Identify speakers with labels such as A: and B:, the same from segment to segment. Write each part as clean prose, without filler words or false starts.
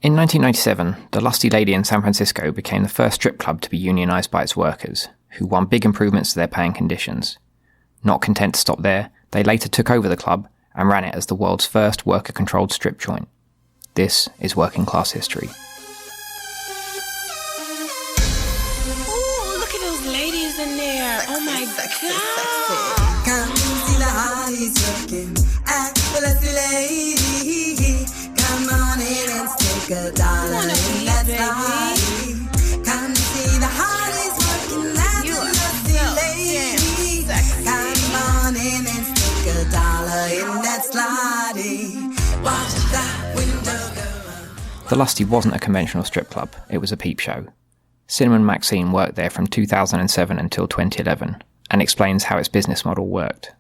A: In 1997, the Lusty Lady in San Francisco became the first strip club to be unionized by its workers, who won big improvements to their pay and conditions. Not content to stop there, they later took over the club and ran it as the world's first worker-controlled strip joint. This is working class history.
B: Ooh, look at those ladies in there. Oh my God.
C: Come see the hotties looking at the Lusty Lady. Come on in and stick a dollar in that slotty. Come see the hotties looking at the Lusty Lady. Come on in and stick a dollar in that slotty. Watch that window go.
A: The Lusty wasn't a conventional strip club, it was a peep show. Cinnamon Maxine worked there from 2007 until 2011 and explains how its business model worked.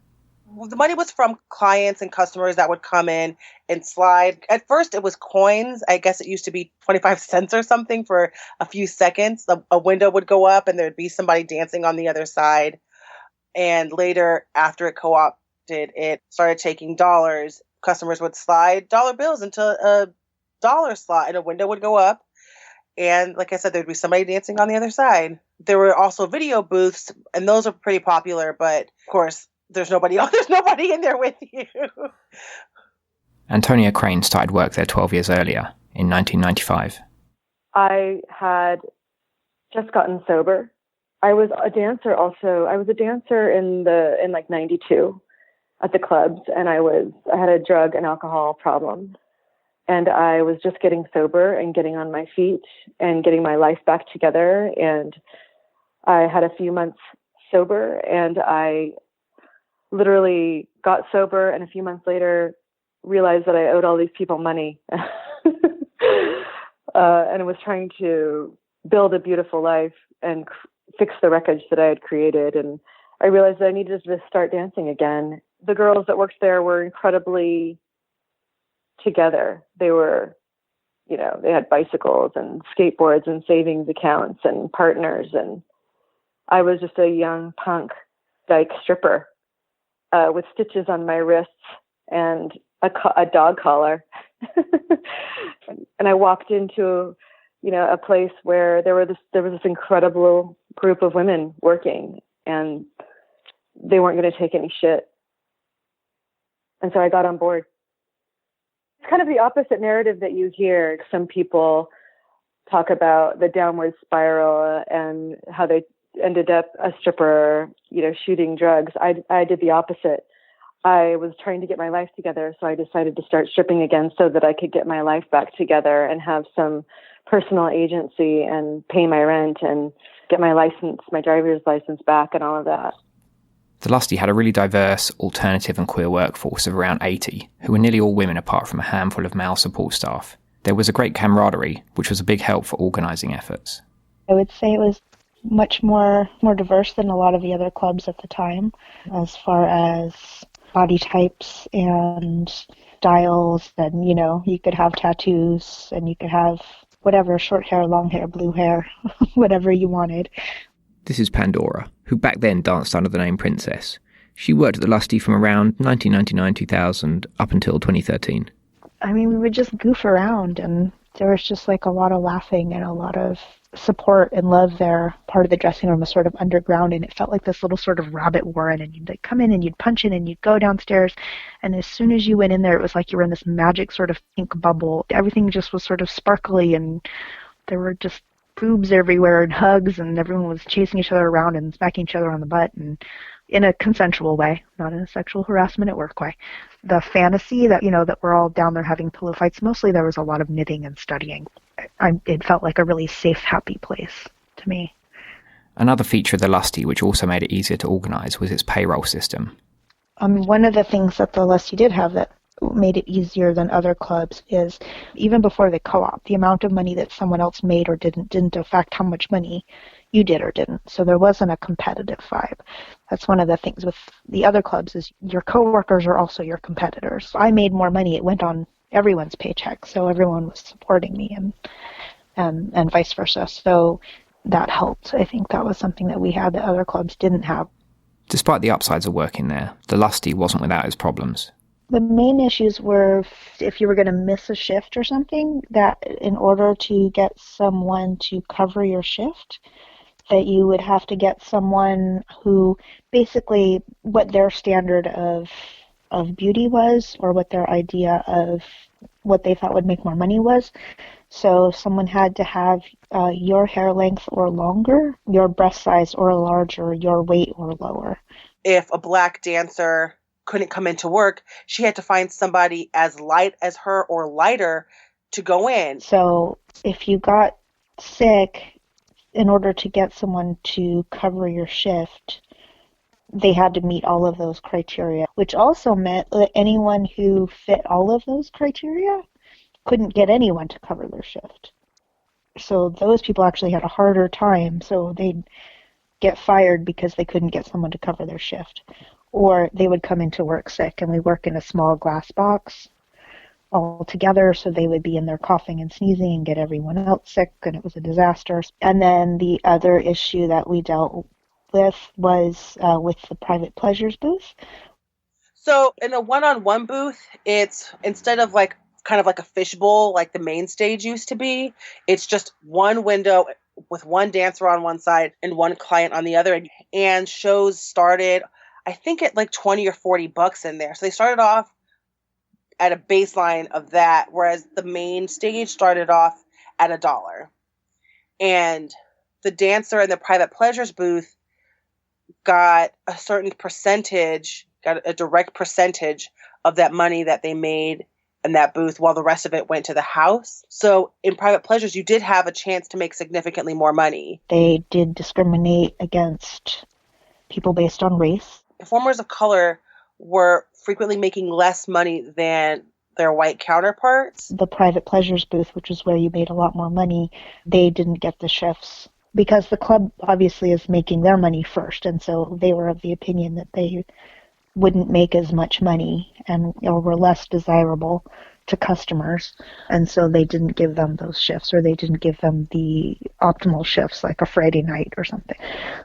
D: The money was from clients and customers that would come in and slide. At first, it was coins. I guess it used to be 25 cents or something for a few seconds. A window would go up and there'd be somebody dancing on the other side. And later, after it co-opted, it started taking dollars. Customers would slide dollar bills into a dollar slot and a window would go up. And like I said, there'd be somebody dancing on the other side. There were also video booths, and those are pretty popular. But of course, there's nobody in there with you.
A: Antonia Crane started work there 12 years earlier, in 1995.
E: I had just gotten sober. I was a dancer also. I was a dancer in like 92 at the clubs, and I had a drug and alcohol problem. And I was just getting sober and getting on my feet and getting my life back together. And I had a few months sober, and I literally got sober, and a few months later realized that I owed all these people money and was trying to build a beautiful life and fix the wreckage that I had created. And I realized that I needed to start dancing again. The girls that worked there were incredibly together. They were, they had bicycles and skateboards and savings accounts and partners. And I was just a young punk dyke stripper with stitches on my wrists and a dog collar. And I walked into, a place where there was this incredible group of women working, and they weren't going to take any shit. And so I got on board. It's kind of the opposite narrative that you hear. Some people talk about the downward spiral and how they ended up a stripper, shooting drugs. I did the opposite. I was trying to get my life together, so I decided to start stripping again so that I could get my life back together and have some personal agency and pay my rent and get my license, my driver's license back and all of that.
A: The Lusty had a really diverse, alternative and queer workforce of around 80, who were nearly all women apart from a handful of male support staff. There was a great camaraderie, which was a big help for organising efforts.
F: I would say it was much more diverse than a lot of the other clubs at the time, as far as body types and styles. And, you could have tattoos and you could have whatever, short hair, long hair, blue hair, whatever you wanted.
A: This is Pandora, who back then danced under the name Princess. She worked at the Lusty from around 1999-2000 up until 2013.
F: I mean, we would just goof around, and there was just like a lot of laughing and a lot of support and love there. Part of the dressing room was sort of underground, and it felt like this little sort of rabbit warren, and you'd like come in and you'd punch in and you'd go downstairs, and as soon as you went in there, it was like you were in this magic sort of pink bubble. Everything just was sort of sparkly, and there were just boobs everywhere and hugs, and everyone was chasing each other around and smacking each other on the butt, and in a consensual way, not in a sexual harassment at work way. The fantasy that, that we're all down there having pillow fights, mostly there was a lot of knitting and studying. It felt like a really safe, happy place to me.
A: Another feature of the Lusty, which also made it easier to organise, was its payroll system.
F: One of the things that the Lusty did have that made it easier than other clubs is, even before the co-op, the amount of money that someone else made or didn't affect how much money you did or didn't. So there wasn't a competitive vibe. That's one of the things with the other clubs, is your coworkers are also your competitors. I made more money. It went on everyone's paycheck, so everyone was supporting me, and vice versa. So that helped. I think that was something that we had that other clubs didn't have.
A: Despite the upsides of working there, the Lusty wasn't without its problems.
F: The main issues were if you were going to miss a shift or something, that in order to get someone to cover your shift, that you would have to get someone who basically what their standard of beauty was, or what their idea of what they thought would make more money was. So someone had to have your hair length or longer, your breast size or larger, your weight or lower.
D: If a black dancer couldn't come into work, she had to find somebody as light as her or lighter to go in.
F: So if you got sick, in order to get someone to cover your shift, they had to meet all of those criteria, which also meant that anyone who fit all of those criteria couldn't get anyone to cover their shift. So those people actually had a harder time, so they'd get fired because they couldn't get someone to cover their shift. Or they would come into work sick, and we work in a small glass box all together, so they would be in there coughing and sneezing and get everyone else sick, and it was a disaster. And then the other issue that we dealt with was with the private pleasures booth.
D: So in a one-on-one booth, it's instead of like kind of like a fishbowl like the main stage used to be, it's just one window with one dancer on one side and one client on the other. And shows started, I think, at like $20 or $40 in there. So they started off at a baseline of that, whereas the main stage started off at $1. And the dancer in the private pleasures booth got a certain percentage, got a direct percentage of that money that they made in that booth, while the rest of it went to the house. So in private pleasures, you did have a chance to make significantly more money.
F: They did discriminate against people based on race.
D: Performers of color were frequently making less money than their white counterparts.
F: The private pleasures booth, which is where you made a lot more money, they didn't get the shifts because the club obviously is making their money first, and so they were of the opinion that they wouldn't make as much money and were less desirable to customers, and so they didn't give them those shifts, or they didn't give them the optimal shifts like a Friday night or something.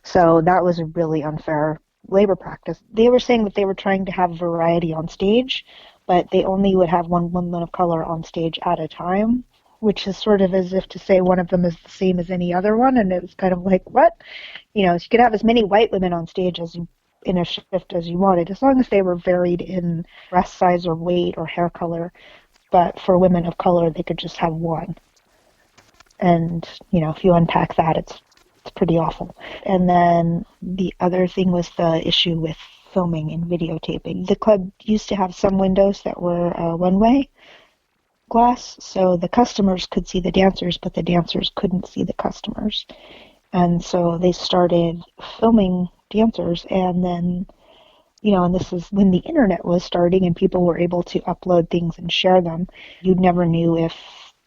F: So that was a really unfair labor practice. They were saying that they were trying to have variety on stage, but they only would have one woman of color on stage at a time, which is sort of as if to say one of them is the same as any other one. And it was kind of like, what? You know, you could have as many white women on stage as you in a shift as you wanted, as long as they were varied in breast size or weight or hair color. But for women of color, they could just have one. And, you know, if you unpack that, it's pretty awful. And then the other thing was the issue with filming and videotaping. The club used to have some windows that were one-way glass, so the customers could see the dancers, but the dancers couldn't see the customers. And so they started filming dancers, and then, you know, and this is when the internet was starting and people were able to upload things and share them. You never knew if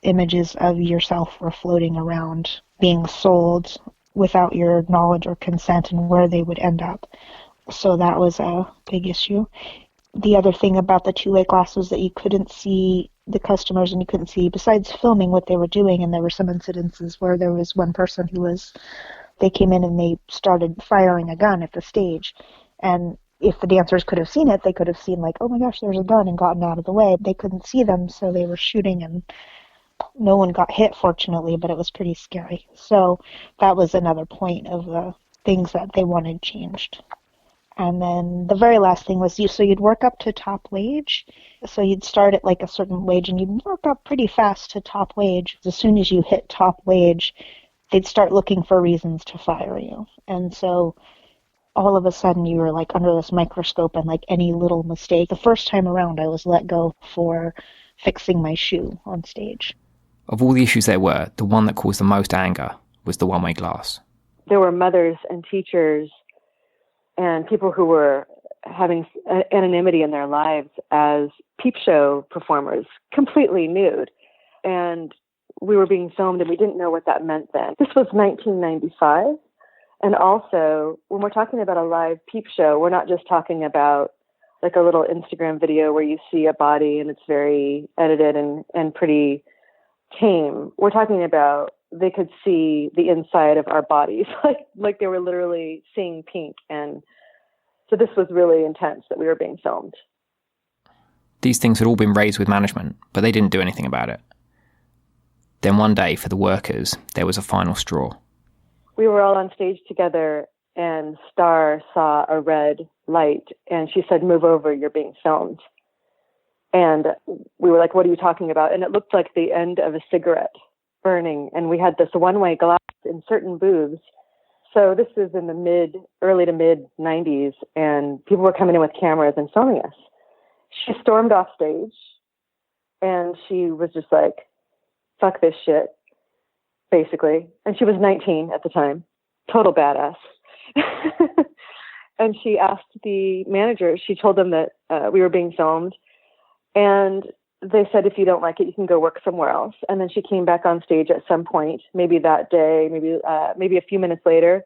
F: images of yourself were floating around being sold without your knowledge or consent, and where they would end up. So that was a big issue. The other thing about the two-way glass was that you couldn't see the customers, and you couldn't see, besides filming, what they were doing. And there were some incidences where there was one person they came in and they started firing a gun at the stage. And if the dancers could have seen it, they could have seen, like, oh my gosh, there's a gun, and gotten out of the way. They couldn't see them, so they were shooting, and no one got hit, fortunately, but it was pretty scary. So that was another point of the things that they wanted changed. And then the very last thing was you'd work up to top wage. So you'd start at like a certain wage, and you'd work up pretty fast to top wage. As soon as you hit top wage, they'd start looking for reasons to fire you. And so all of a sudden you were like under this microscope, and like any little mistake. The first time around I was let go for fixing my shoe on stage.
A: Of all the issues there were, the one that caused the most anger was the one-way glass.
E: There were mothers and teachers and people who were having anonymity in their lives as peep show performers, completely nude. And we were being filmed, and we didn't know what that meant then. This was 1995. And also, when we're talking about a live peep show, we're not just talking about like a little Instagram video where you see a body and it's very edited and pretty tame. We're talking about they could see the inside of our bodies, like they were literally seeing pink. And so this was really intense that we were being filmed.
A: These things had all been raised with management, but they didn't do anything about it. Then one day, for the workers, there was a final straw.
E: We were all on stage together, and Star saw a red light, and she said, "Move over, you're being filmed." And we were like, "What are you talking about?" And it looked like the end of a cigarette burning, and we had this one-way glass in certain booths. So this was in the early to mid 90s, and people were coming in with cameras and filming us. She stormed off stage, and she was just like, "Fuck this shit," basically. And she was 19 at the time, total badass. And she asked the manager, she told them that we were being filmed, and they said, "If you don't like it, you can go work somewhere else." And then she came back on stage at some point, maybe that day, maybe a few minutes later,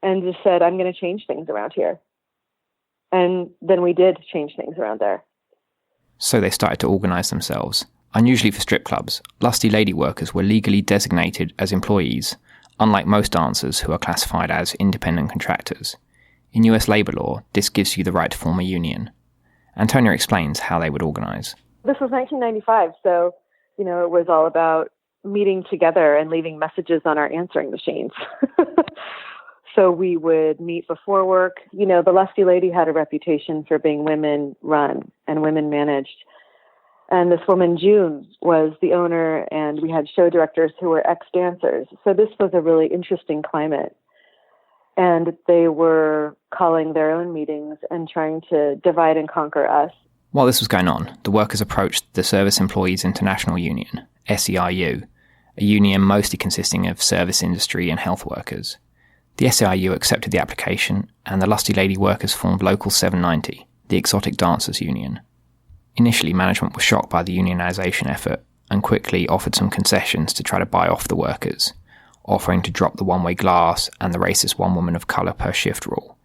E: and just said, "I'm going to change things around here." And then we did change things around there.
A: So they started to organise themselves. Unusually for strip clubs, lusty lady workers were legally designated as employees, unlike most dancers who are classified as independent contractors. In US labour law, this gives you the right to form a union. Antonia explains how they would organise.
E: This was 1995, so, it was all about meeting together and leaving messages on our answering machines. So we would meet before work. The lusty lady had a reputation for being women run and women managed. And this woman, June, was the owner, and we had show directors who were ex-dancers. So this was a really interesting climate. And they were calling their own meetings and trying to divide and conquer us.
A: While this was going on, the workers approached the Service Employees International Union, SEIU, a union mostly consisting of service industry and health workers. The SEIU accepted the application, and the lusty lady workers formed Local 790, the Exotic Dancers Union. Initially, management was shocked by the unionisation effort and quickly offered some concessions to try to buy off the workers, offering to drop the one-way glass and the racist one woman of colour per shift rule.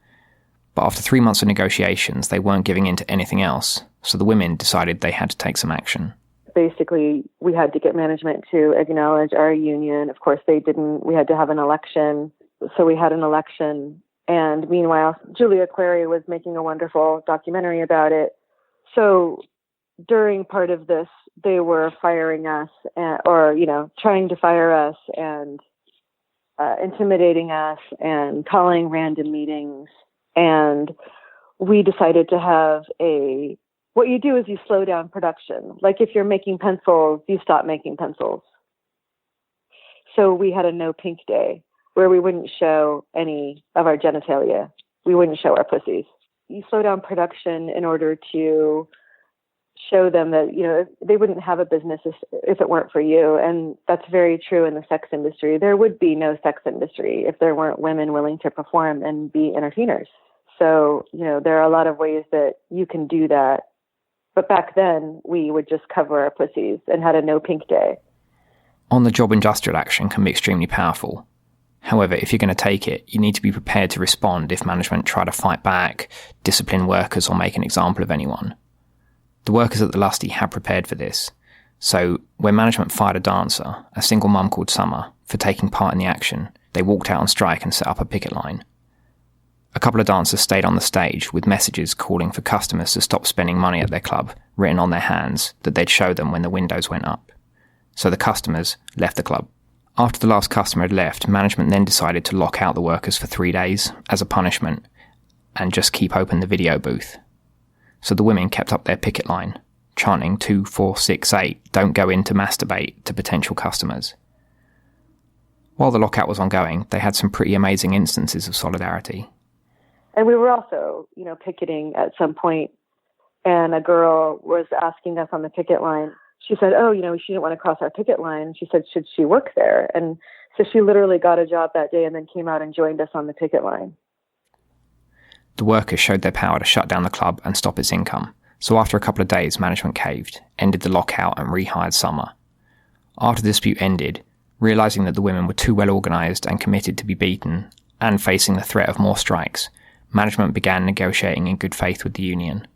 A: But after 3 months of negotiations, they weren't giving in to anything else, so the women decided they had to take some action.
E: Basically, we had to get management to acknowledge our union. Of course, they didn't. We had to have an election. So we had an election. And meanwhile, Julia Clary was making a wonderful documentary about it. So during part of this, they were firing us trying to fire us and intimidating us and calling random meetings. And we decided to have what you do is you slow down production. Like if you're making pencils, you stop making pencils. So we had a no pink day where we wouldn't show any of our genitalia. We wouldn't show our pussies. You slow down production in order to show them that, they wouldn't have a business if it weren't for you. And that's very true in the sex industry. There would be no sex industry if there weren't women willing to perform and be entertainers. So, there are a lot of ways that you can do that. But back then, we would just cover our pussies and had a no pink day.
A: On-the-job industrial action can be extremely powerful. However, if you're going to take it, you need to be prepared to respond if management try to fight back, discipline workers, or make an example of anyone. The workers at the Lusty had prepared for this. So, when management fired a dancer, a single mum called Summer, for taking part in the action, they walked out on strike and set up a picket line. A couple of dancers stayed on the stage with messages calling for customers to stop spending money at their club, written on their hands, that they'd show them when the windows went up. So the customers left the club. After the last customer had left, management then decided to lock out the workers for 3 days as a punishment and just keep open the video booth. So the women kept up their picket line, chanting 2, 4, 6, 8, don't go in to masturbate to potential customers. While the lockout was ongoing, they had some pretty amazing instances of solidarity.
E: And we were also, picketing at some point, and a girl was asking us on the picket line. She said, she didn't want to cross our picket line. She said, should she work there? And so she literally got a job that day and then came out and joined us on the picket line.
A: The workers showed their power to shut down the club and stop its income. So after a couple of days, management caved, ended the lockout and rehired Summer. After the dispute ended, realising that the women were too well organised and committed to be beaten, and facing the threat of more strikes, management began negotiating in good faith with the union.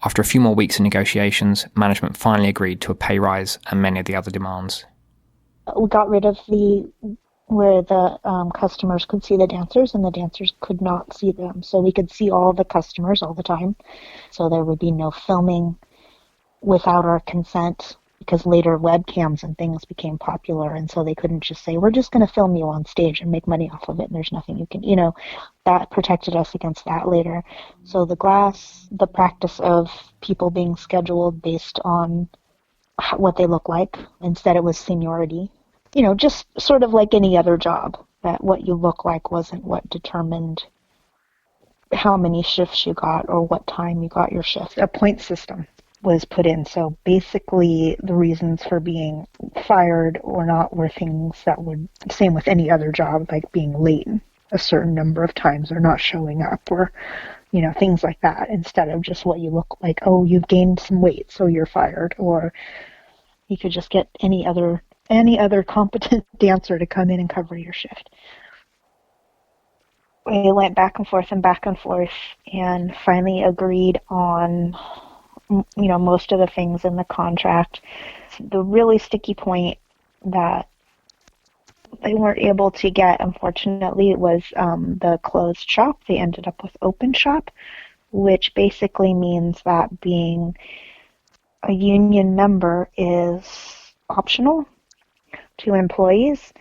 A: After a few more weeks of negotiations, management finally agreed to a pay rise and many of the other demands.
F: We got rid of where the customers could see the dancers and the dancers could not see them. So we could see all the customers all the time. So there would be no filming. without our consent, because later webcams and things became popular, and so they couldn't just say, we're just going to film you on stage and make money off of it, and there's nothing you can, that protected us against that later. So the practice of people being scheduled based on what they look like, instead it was seniority, just sort of like any other job, that what you look like wasn't what determined how many shifts you got or what time you got your shift. A point system was put in. So basically the reasons for being fired or not were things that would, same with any other job, like being late a certain number of times or not showing up or, things like that, instead of just what you look like. Oh, you've gained some weight, so you're fired. Or you could just get any other competent dancer to come in and cover your shift. We went back and forth and finally agreed on, most of the things in the contract. The really sticky point that they weren't able to get, unfortunately, was the closed shop. They ended up with open shop, which basically means that being a union member is optional to employees.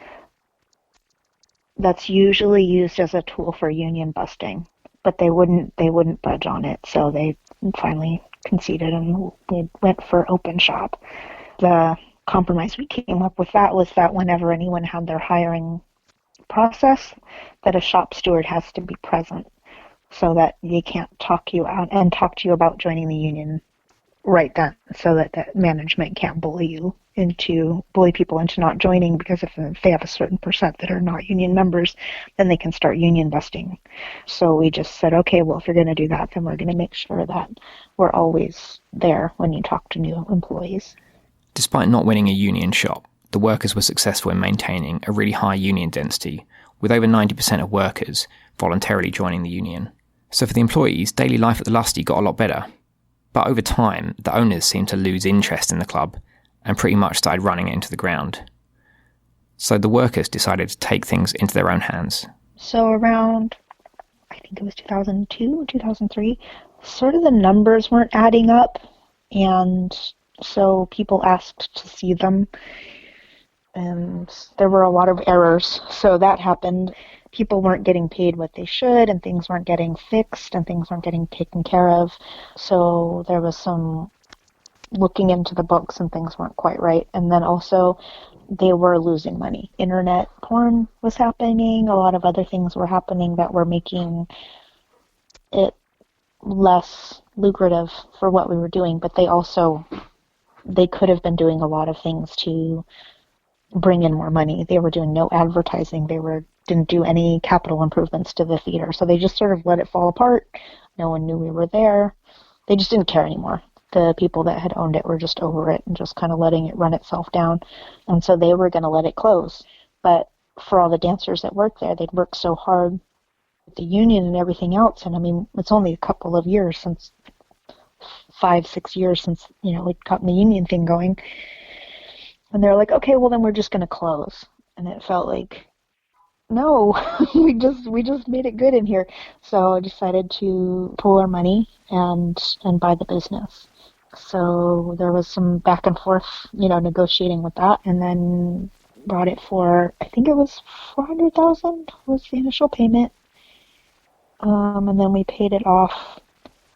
F: That's usually used as a tool for union busting, but they wouldn't budge on it, so they finally conceded and we went for open shop. The compromise we came up with that was that whenever anyone had their hiring process, that a shop steward has to be present so that they can't talk you out and talk to you about joining the union right then, so that management can't bully people into not joining, because if they have a certain percent that are not union members, then they can start union busting. So we just said, okay, well, if you're going to do that, then we're going to make sure that we're always there when you talk to new employees.
A: Despite not winning a union shop, the workers were successful in maintaining a really high union density, with over 90% of workers voluntarily joining the union. So for the employees, daily life at the Lusty got a lot better. But over time, the owners seemed to lose interest in the club and pretty much started running it into the ground. So the workers decided to take things into their own hands.
F: So around, I think it was 2002, 2003, sort of the numbers weren't adding up, and so people asked to see them, and there were a lot of errors. So that happened. People weren't getting paid what they should, and things weren't getting fixed, and things weren't getting taken care of. So there was some looking into the books, and things weren't quite right. And then also they were losing money. Internet porn was happening. A lot of other things were happening that were making it less lucrative for what we were doing. But they could have been doing a lot of things to bring in more money. They were doing no advertising. Didn't do any capital improvements to the theater. So they just sort of let it fall apart. No one knew we were there. They just didn't care anymore. The people that had owned it were just over it and just kind of letting it run itself down. And so they were going to let it close. But for all the dancers that worked there, they'd worked so hard with the union and everything else. And I mean, it's only a couple of years since, 5-6 years since, we'd gotten the union thing going. And they're like, okay, well then we're just going to close. And it felt like, no, we just made it good in here. So I decided to pool our money and buy the business. So there was some back and forth, negotiating with that, and then bought it for, I think it was $400,000 was the initial payment. And then we paid it off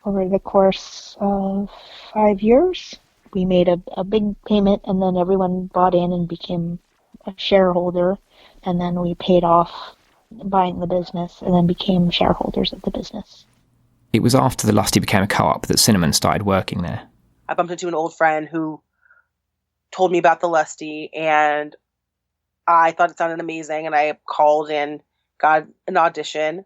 F: over the course of 5 years. We made a big payment, and then everyone bought in and became a shareholder. And then we paid off buying the business and then became shareholders of the business.
A: It was after the Lusty became a co-op that Cinnamon started working there.
D: I bumped into an old friend who told me about the Lusty, and I thought it sounded amazing, and I called in, got an audition,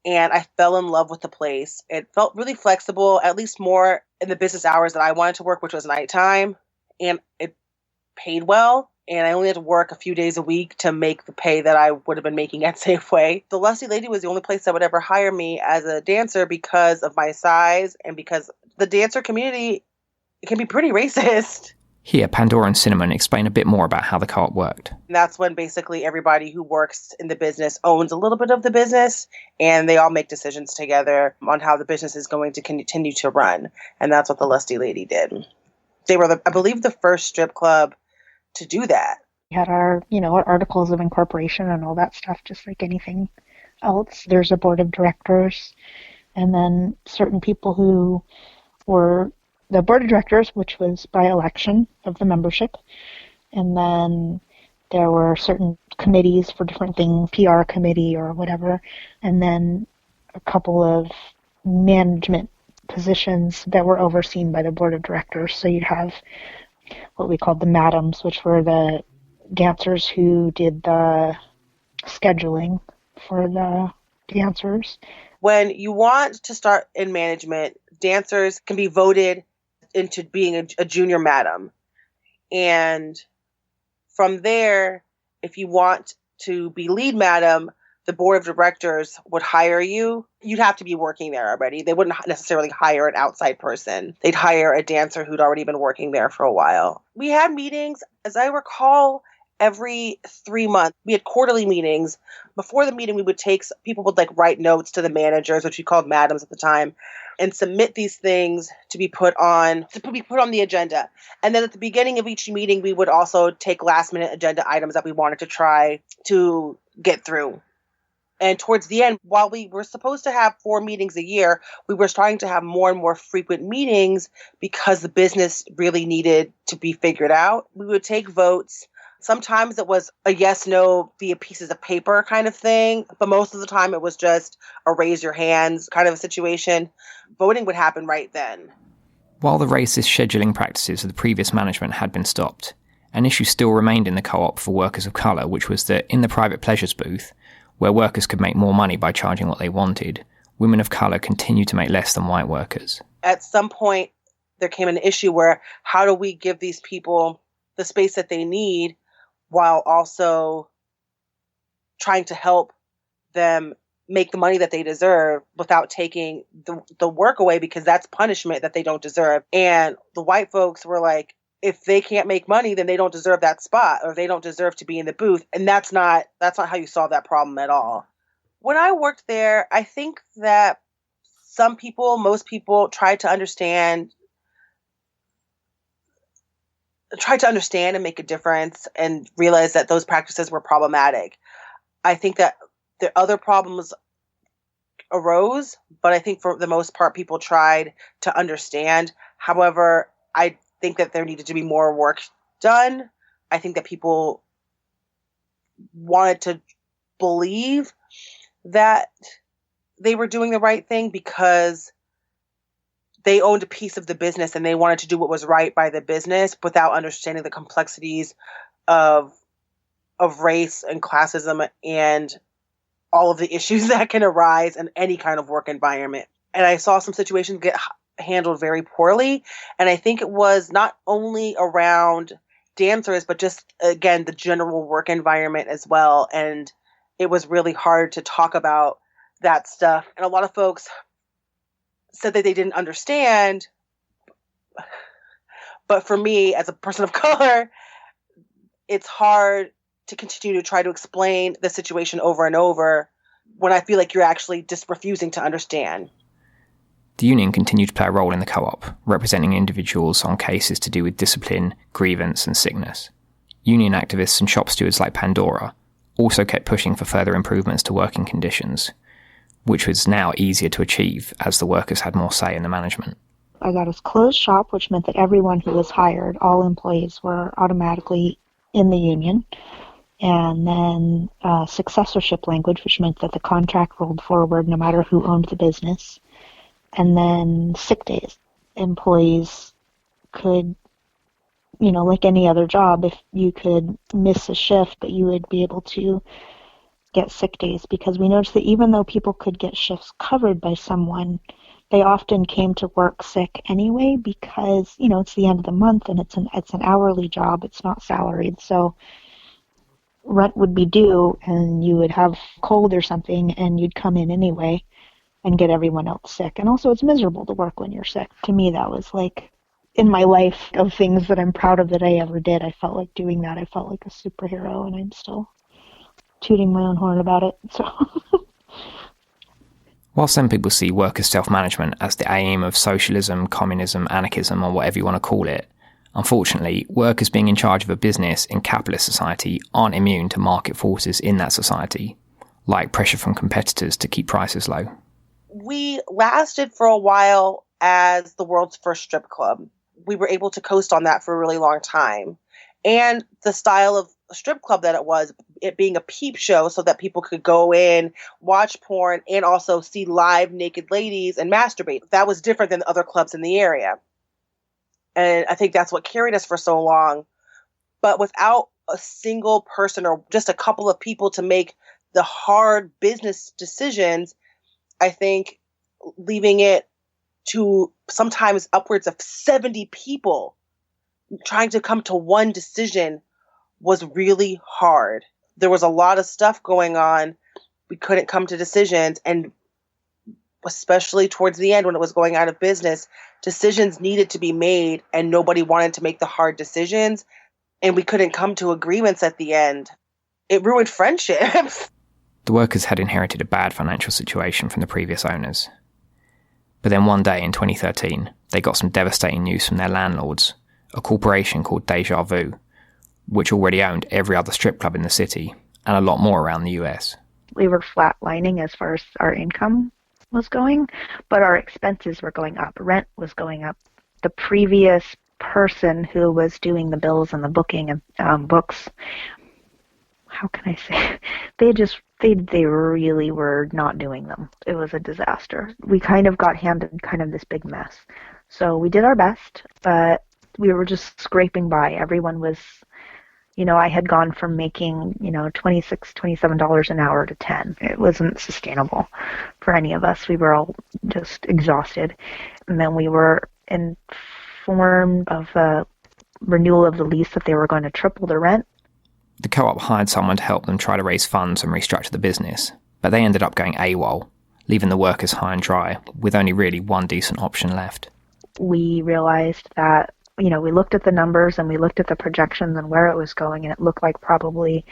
D: and I fell in love with the place. It felt really flexible, at least more in the business hours that I wanted to work, which was nighttime, and it paid well. And I only had to work a few days a week to make the pay that I would have been making at Safeway. The Lusty Lady was the only place that would ever hire me as a dancer because of my size and because the dancer community can be pretty racist.
A: Here, Pandora and Cinnamon explain a bit more about how the co-op worked.
D: And that's when basically everybody who works in the business owns a little bit of the business, and they all make decisions together on how the business is going to continue to run. And that's what the Lusty Lady did. They were, I believe, the first strip club to do that.
F: We had our, our articles of incorporation and all that stuff, just like anything else. There's a board of directors, and then certain people who were the board of directors, which was by election of the membership, and then there were certain committees for different things, PR committee or whatever, and then a couple of management positions that were overseen by the board of directors. So you'd have what we called the madams, which were the dancers who did the scheduling for the dancers.
D: When you want to start in management, dancers can be voted into being a junior madam. And from there, if you want to be lead madam, the board of directors would hire you. You'd have to be working there already. They wouldn't necessarily hire an outside person. They'd hire a dancer who'd already been working there for a while. We had meetings, as I recall, every 3 months. We had quarterly meetings. Before the meeting, people would write notes to the managers, which we called madams at the time, and submit these things to be put on the agenda. And then at the beginning of each meeting, we would also take last minute agenda items that we wanted to try to get through. And towards the end, while we were supposed to have 4 meetings a year, we were starting to have more and more frequent meetings because the business really needed to be figured out. We would take votes. Sometimes it was a yes, no via pieces of paper kind of thing, but most of the time it was just a raise your hands kind of a situation. Voting would happen right then.
A: While the racist scheduling practices of the previous management had been stopped, an issue still remained in the co-op for workers of colour, which was that in the private pleasures booth, where workers could make more money by charging what they wanted, women of colour continued to make less than white workers.
D: At some point, there came an issue where how do we give these people the space that they need while also trying to help them make the money that they deserve without taking the work away, because that's punishment that they don't deserve. And the white folks were like, if they can't make money, then they don't deserve that spot, or they don't deserve to be in the booth. And that's not how you solve that problem at all. When I worked there, I think that most people tried to understand and make a difference and realize that those practices were problematic. I think that the other problems arose, but I think for the most part, people tried to understand. However, I think that there needed to be more work done. I think that people wanted to believe that they were doing the right thing because they owned a piece of the business and they wanted to do what was right by the business without understanding the complexities of race and classism and all of the issues that can arise in any kind of work environment. And I saw some situations get handled very poorly. And I think it was not only around dancers, but just, again, the general work environment as well. And it was really hard to talk about that stuff. And a lot of folks said that they didn't understand. But for me, as a person of color, it's hard to continue to try to explain the situation over and over when I feel like you're actually just refusing to understand.
A: The union continued to play a role in the co-op, representing individuals on cases to do with discipline, grievance and sickness. Union activists and shop stewards like Pandora also kept pushing for further improvements to working conditions, which was now easier to achieve as the workers had more say in the management.
F: I got a closed shop, which meant that everyone who was hired, all employees, were automatically in the union. And then successorship language, which meant that the contract rolled forward no matter who owned the business. And then sick days. Employees could, like any other job, if you could miss a shift, that you would be able to get sick days, because we noticed that even though people could get shifts covered by someone, they often came to work sick anyway because, it's the end of the month and it's an hourly job, it's not salaried. So rent would be due and you would have cold or something and you'd come in anyway and get everyone else sick. And also it's miserable to work when you're sick. To me, that was like, in my life of things that I'm proud of that I ever did, I felt like doing that. I felt like a superhero, and I'm still tooting my own horn about it. So,
A: while some people see workers' self-management as the aim of socialism, communism, anarchism, or whatever you want to call it, Unfortunately, workers being in charge of a business in capitalist society aren't immune to market forces in that society, like pressure from competitors to keep prices low.
D: We lasted for a while as the world's first strip club. We were able to coast on that for a really long time. And the style of strip club that it was, it being a peep show so that people could go in, watch porn, and also see live naked ladies and masturbate. That was different than other clubs in the area. And I think that's what carried us for so long. But without a single person or just a couple of people to make the hard business decisions, I think leaving it to sometimes upwards of 70 people trying to come to one decision was really hard. There was a lot of stuff going on. We couldn't come to decisions. And especially towards the end when it was going out of business, decisions needed to be made and nobody wanted to make the hard decisions. And we couldn't come to agreements at the end. It ruined friendships.
A: The workers had inherited a bad financial situation from the previous owners. But then one day in 2013, they got some devastating news from their landlords, a corporation called Deja Vu, which already owned every other strip club in the city and a lot more around the US.
F: We were flatlining as far as our income was going, but our expenses were going up. Rent was going up. The previous person who was doing the bills and the booking and books, how can I say, they really were not doing them. It was a disaster. We kind of got handed kind of this big mess. So we did our best, but we were just scraping by. Everyone was, I had gone from making, $26, $27 an hour to $10. It wasn't sustainable for any of us. We were all just exhausted. And then we were informed of a renewal of the lease that they were going to triple the rent.
A: The co-op hired someone to help them try to raise funds and restructure the business, but they ended up going AWOL, leaving the workers high and dry, with only really one decent option left.
F: We realized that, we looked at the numbers and we looked at the projections and where it was going, and it looked like probably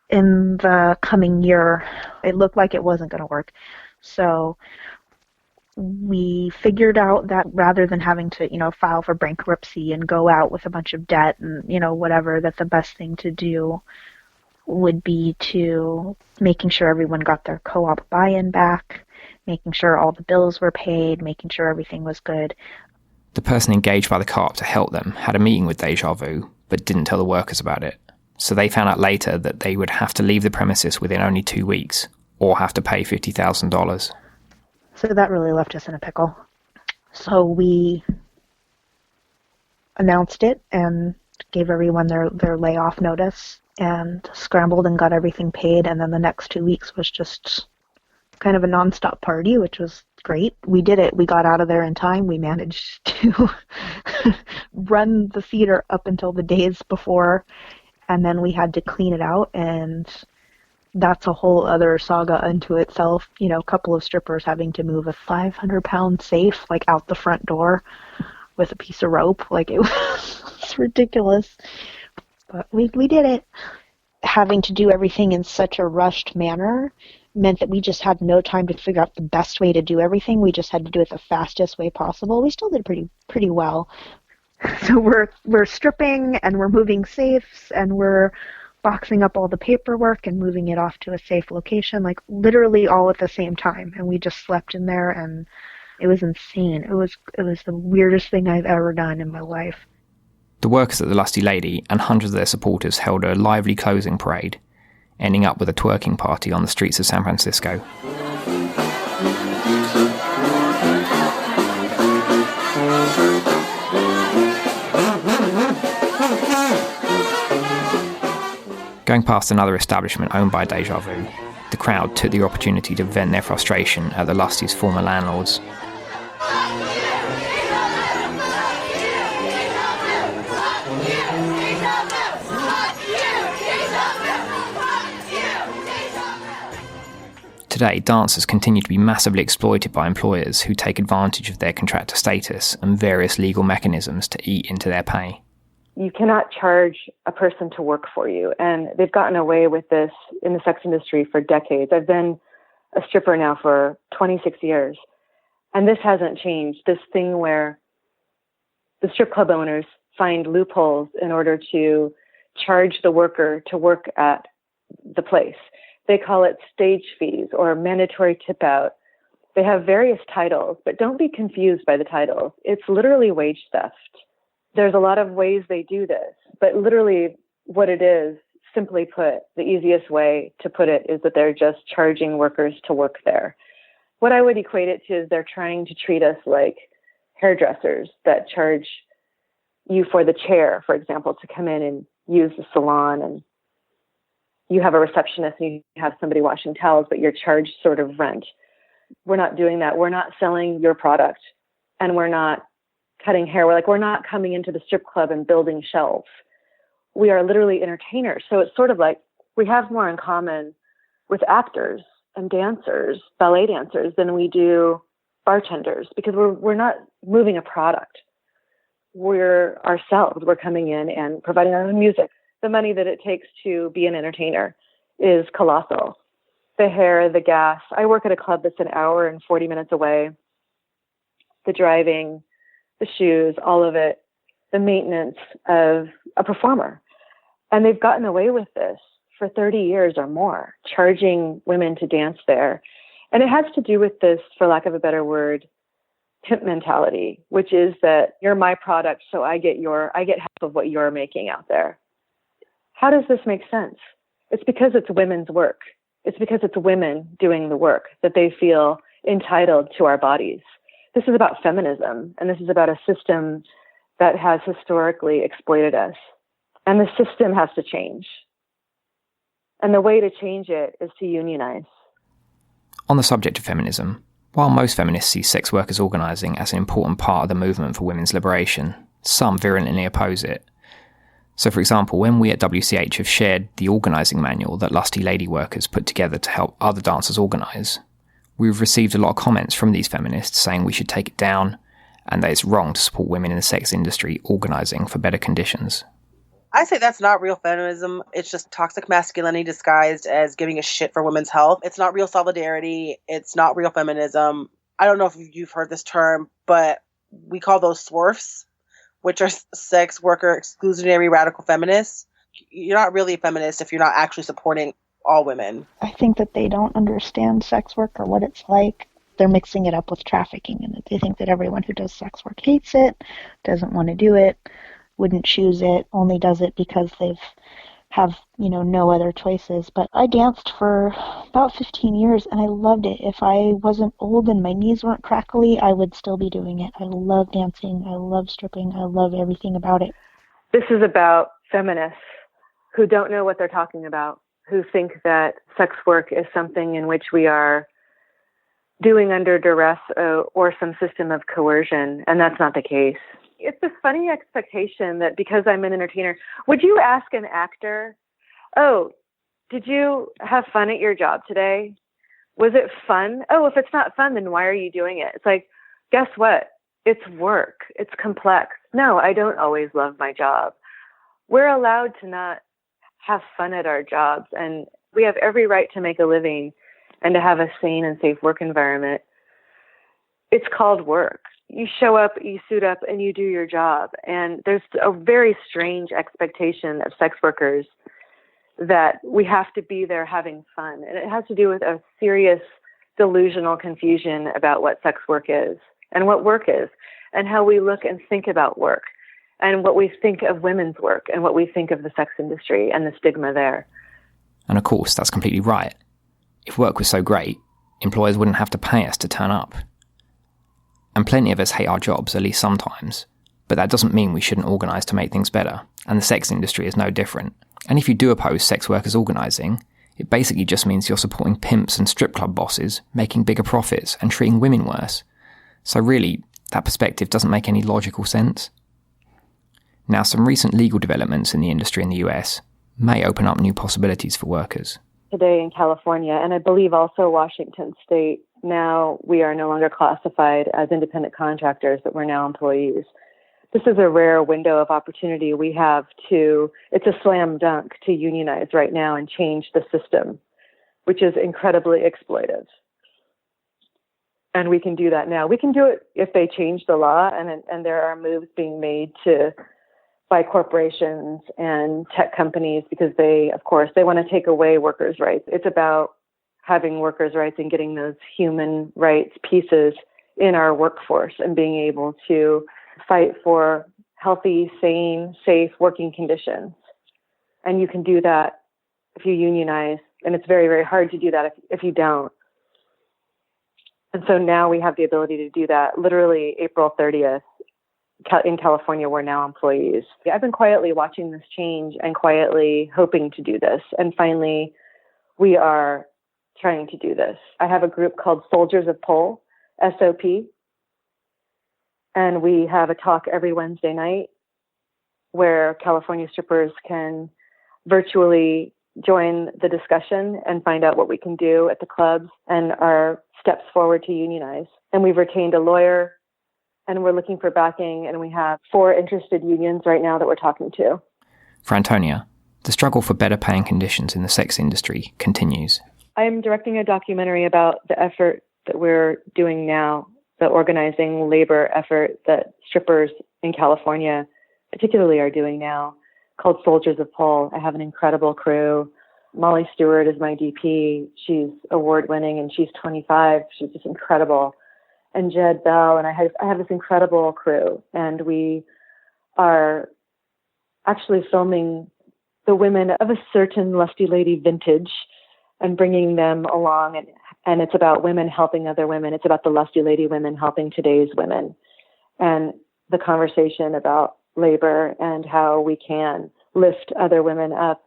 F: in the coming year, it looked like it wasn't going to work. So we figured out that rather than having to, file for bankruptcy and go out with a bunch of debt and, whatever, that the best thing to do would be to making sure everyone got their co-op buy-in back, making sure all the bills were paid, making sure everything was good.
A: The person engaged by the co-op to help them had a meeting with Deja Vu, but didn't tell the workers about it. So they found out later that they would have to leave the premises within only 2 weeks, or have to pay $50,000.
F: So that really left us in a pickle. So we announced it and gave everyone their layoff notice and scrambled and got everything paid. And then the next 2 weeks was just kind of a nonstop party, which was great. We did it. We got out of there in time. We managed to run the theater up until the days before, and then we had to clean it out, and that's a whole other saga unto itself. A couple of strippers having to move a 500-pound safe out the front door with a piece of rope. It was ridiculous. But we did it. Having to do everything in such a rushed manner meant that we just had no time to figure out the best way to do everything. We just had to do it the fastest way possible. We still did pretty well. So we're stripping and we're moving safes and we're boxing up all the paperwork and moving it off to a safe location, literally all at the same time. And we just slept in there, and it was insane. It was the weirdest thing I've ever done in my life.
A: The workers at the Lusty Lady and hundreds of their supporters held a lively closing parade, ending up with a twerking party on the streets of San Francisco. Going past another establishment owned by Deja Vu, the crowd took the opportunity to vent their frustration at the Lusty's former landlords. Today, dancers continue to be massively exploited by employers who take advantage of their contractor status and various legal mechanisms to eat into their pay.
E: You cannot charge a person to work for you. And they've gotten away with this in the sex industry for decades. I've been a stripper now for 26 years. And this hasn't changed. This thing where the strip club owners find loopholes in order to charge the worker to work at the place. They call it stage fees or mandatory tip out. They have various titles, but don't be confused by the titles. It's literally wage theft. There's a lot of ways they do this, but literally what it is, simply put, the easiest way to put it is that they're just charging workers to work there. What I would equate it to is they're trying to treat us like hairdressers that charge you for the chair, for example, to come in and use the salon, and you have a receptionist and you have somebody washing towels, but you're charged sort of rent. We're not doing that. We're not selling your product, and we're not cutting hair. We're not coming into the strip club and building shelves. We are literally entertainers. So it's sort of like we have more in common with actors and dancers, ballet dancers, than we do bartenders, because we're not moving a product. We're ourselves. We're coming in and providing our own music. The money that it takes to be an entertainer is colossal. The hair, the gas. I work at a club that's an hour and 40 minutes away. The driving, the shoes, all of it, the maintenance of a performer. And they've gotten away with this for 30 years or more, charging women to dance there. And it has to do with this, for lack of a better word, pimp mentality, which is that you're my product, so I get half of what you're making out there. How does this make sense? It's because it's women's work. It's because it's women doing the work that they feel entitled to our bodies. This is about feminism, and this is about a system that has historically exploited us. And the system has to change. And the way to change it is to unionize.
A: On the subject of feminism, while most feminists see sex workers organising as an important part of the movement for women's liberation, some virulently oppose it. So, for example, when we at WCH have shared the organising manual that Lusty Lady workers put together to help other dancers organise, we've received a lot of comments from these feminists saying we should take it down and that it's wrong to support women in the sex industry organising for better conditions.
D: I say that's not real feminism. It's just toxic masculinity disguised as giving a shit for women's health. It's not real solidarity. It's not real feminism. I don't know if you've heard this term, but we call those SWERFs, which are sex worker exclusionary radical feminists. You're not really a feminist if you're not actually supporting all women.
F: I think that they don't understand sex work or what it's like. They're mixing it up with trafficking, and they think that everyone who does sex work hates it, doesn't want to do it, wouldn't choose it, only does it because have no other choices. But I danced for about 15 years and I loved it. If I wasn't old and my knees weren't crackly, I would still be doing it. I love dancing. I love stripping. I love everything about it.
E: This is about feminists who don't know what they're talking about, who think that sex work is something in which we are doing under duress or some system of coercion, and that's not the case. It's this funny expectation that because I'm an entertainer, would you ask an actor, oh, did you have fun at your job today? Was it fun? Oh, if it's not fun, then why are you doing it? It's like, guess what? It's work. It's complex. No, I don't always love my job. We're allowed to not have fun at our jobs, and we have every right to make a living and to have a sane and safe work environment. It's called work. You show up, you suit up, and you do your job. And there's a very strange expectation of sex workers that we have to be there having fun. And it has to do with a serious delusional confusion about what sex work is and what work is and how we look and think about work and what we think of women's work and what we think of the sex industry and the stigma there.
A: And of course, that's completely right. If work was so great, employers wouldn't have to pay us to turn up. And plenty of us hate our jobs, at least sometimes. But that doesn't mean we shouldn't organise to make things better. And the sex industry is no different. And if you do oppose sex workers organising, it basically just means you're supporting pimps and strip club bosses making bigger profits and treating women worse. So really, that perspective doesn't make any logical sense. Now, some recent legal developments in the industry in the US may open up new possibilities for workers.
E: Today in California, and I believe also Washington State, now we are no longer classified as independent contractors, but we're now employees. This is a rare window of opportunity we have it's a slam dunk to unionize right now and change the system, which is incredibly exploitive. And we can do that now. We can do it if they change the law, and there are moves being made by corporations and tech companies because they want to take away workers' rights. It's about having workers' rights and getting those human rights pieces in our workforce and being able to fight for healthy, sane, safe working conditions. And you can do that if you unionize, and it's very, very hard to do that if you don't. And so now we have the ability to do that. Literally April 30th, in California, we're now employees. I've been quietly watching this change and quietly hoping to do this. And finally, we are trying to do this. I have a group called Soldiers of Pole, SOP. And we have a talk every Wednesday night where California strippers can virtually join the discussion and find out what we can do at the clubs and our steps forward to unionize. And we've retained a lawyer, and we're looking for backing, and we have 4 interested unions right now that we're talking to.
A: For Antonia, the struggle for better paying conditions in the sex industry continues.
E: I'm directing a documentary about the effort that we're doing now, the organizing labor effort that strippers in California particularly are doing now, called Soldiers of Pole. I have an incredible crew. Molly Stewart is my DP. She's award-winning, and she's 25. She's just incredible. And Jed Bell, and I have this incredible crew, and we are actually filming the women of a certain lusty lady vintage and bringing them along, and it's about women helping other women. It's about the lusty lady women helping today's women, and the conversation about labor and how we can lift other women up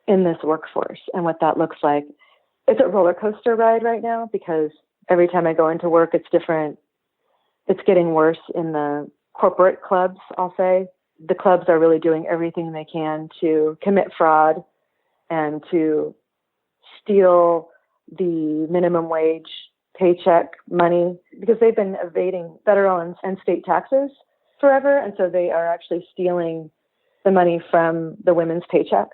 E: in this workforce and what that looks like. It's a roller coaster ride right now because every time I go into work, it's different. It's getting worse in the corporate clubs, I'll say. The clubs are really doing everything they can to commit fraud and to steal the minimum wage paycheck money because they've been evading federal and state taxes forever. And so they are actually stealing the money from the women's paychecks.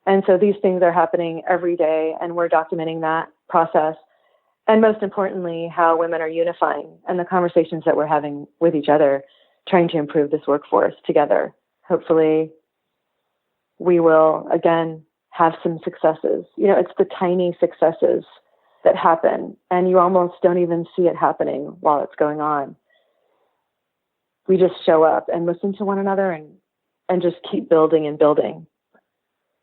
E: And so these things are happening every day, and we're documenting that process. And most importantly, how women are unifying and the conversations that we're having with each other, trying to improve this workforce together. Hopefully, we will, again, have some successes. You know, it's the tiny successes that happen, and you almost don't even see it happening while it's going on. We just show up and listen to one another and just keep building and building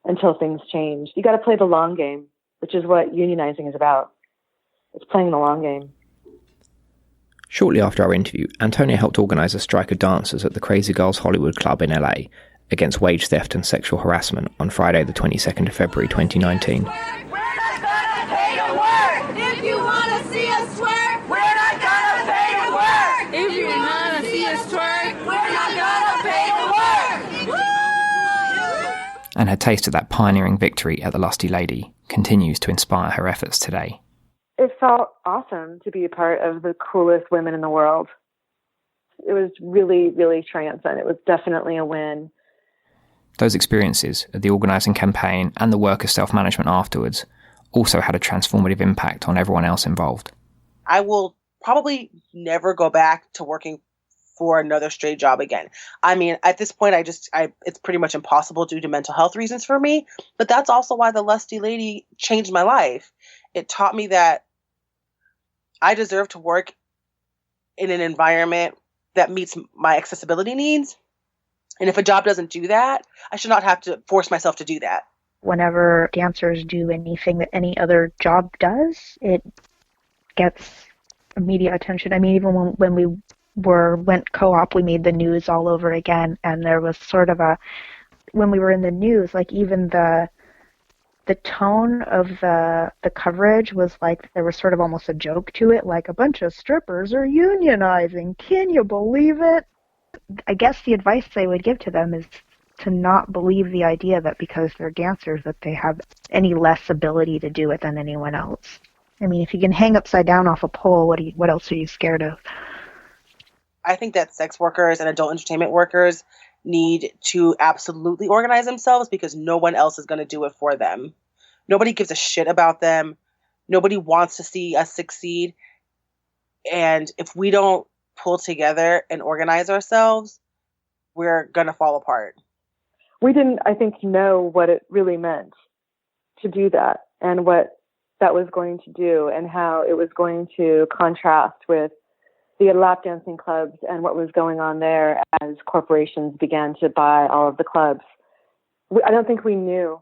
E: until things change. You got to play the long game, which is what unionizing is about. It's playing the long game.
A: Shortly after our interview, Antonia helped organise a strike of dancers at the Crazy Girls Hollywood Club in LA against wage theft and sexual harassment on Friday the 22nd of February 2019.
B: We're not gonna pay to work. If you wanna see us twerk, we're not gonna pay to work. If you wanna see us twerk, we're not gonna pay to work. Woo!
A: And her taste of that pioneering victory at the Lusty Lady continues to inspire her efforts today.
E: It felt awesome to be a part of the coolest women in the world. It was really, really triumphant. It was definitely a win.
A: Those experiences of the organising campaign and the work of self-management afterwards also had a transformative impact on everyone else involved.
D: I will probably never go back to working for another straight job again. I mean, at this point, it's pretty much impossible due to mental health reasons for me. But that's also why the Lusty Lady changed my life. It taught me that I deserve to work in an environment that meets my accessibility needs. And if a job doesn't do that, I should not have to force myself to do that.
F: Whenever dancers do anything that any other job does, it gets immediate attention. I mean, even when we went co-op, we made the news all over again, and there was sort of when we were in the news, like even the tone of the coverage was like there was sort of almost a joke to it, like a bunch of strippers are unionizing. Can you believe it? I guess the advice they would give to them is to not believe the idea that because they're dancers that they have any less ability to do it than anyone else. I mean, if you can hang upside down off a pole, what else are you scared of?
D: I think that sex workers and adult entertainment workers need to absolutely organize themselves because no one else is going to do it for them. Nobody gives a shit about them. Nobody wants to see us succeed. And if we don't pull together and organize ourselves, we're going to fall apart.
E: We didn't, I think, know what it really meant to do that and what that was going to do and how it was going to contrast with the lap dancing clubs and what was going on there as corporations began to buy all of the clubs. I don't think we knew,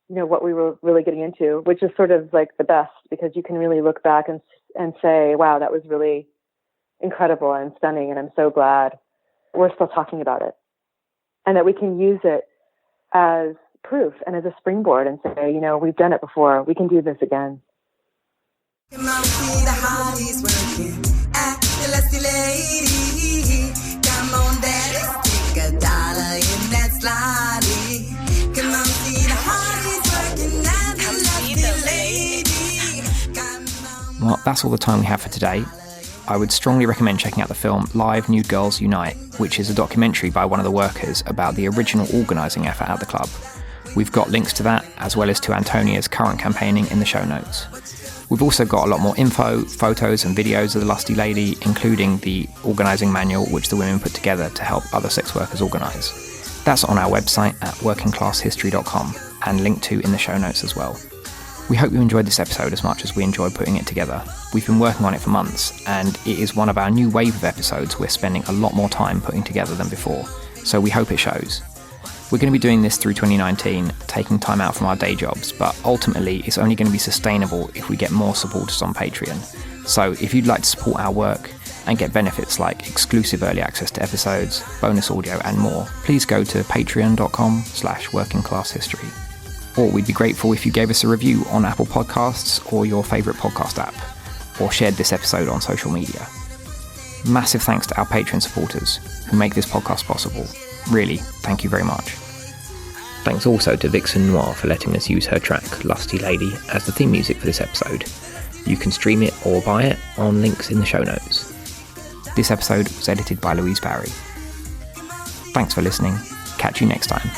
E: what we were really getting into, which is sort of like the best, because you can really look back and say, wow, that was really incredible and stunning. And I'm so glad we're still talking about it and that we can use it as proof and as a springboard and say, we've done it before. We can do this again.
C: Come on, see the hotties working. Act the lusty lady. Come on, daddy, stick $1 in that slotty. Come on, see the hotties working. Act the lusty lady. Come on.
A: Well, that's all the time we have for today. I would strongly recommend checking out the film Live Nude Girls Unite, which is a documentary by one of the workers about the original organising effort at the club. We've got links to that, as well as to Antonia's current campaigning in the show notes. We've also got a lot more info, photos and videos of the Lusty Lady, including the organising manual which the women put together to help other sex workers organise. That's on our website at workingclasshistory.com and linked to in the show notes as well. We hope you enjoyed this episode as much as we enjoyed putting it together. We've been working on it for months, and it is one of our new wave of episodes we're spending a lot more time putting together than before, so we hope it shows. We're going to be doing this through 2019, taking time out from our day jobs, but ultimately it's only going to be sustainable if we get more supporters on Patreon. So if you'd like to support our work and get benefits like exclusive early access to episodes, bonus audio and more, please go to patreon.com/workingclasshistory. Or we'd be grateful if you gave us a review on Apple Podcasts or your favourite podcast app, or shared this episode on social media. Massive thanks to our Patreon supporters who make this podcast possible. Really, thank you very much. Thanks also to Vixen Noir for letting us use her track, Lusty Lady, as the theme music for this episode. You can stream it or buy it on links in the show notes. This episode was edited by Louise Barry. Thanks for listening. Catch you next time.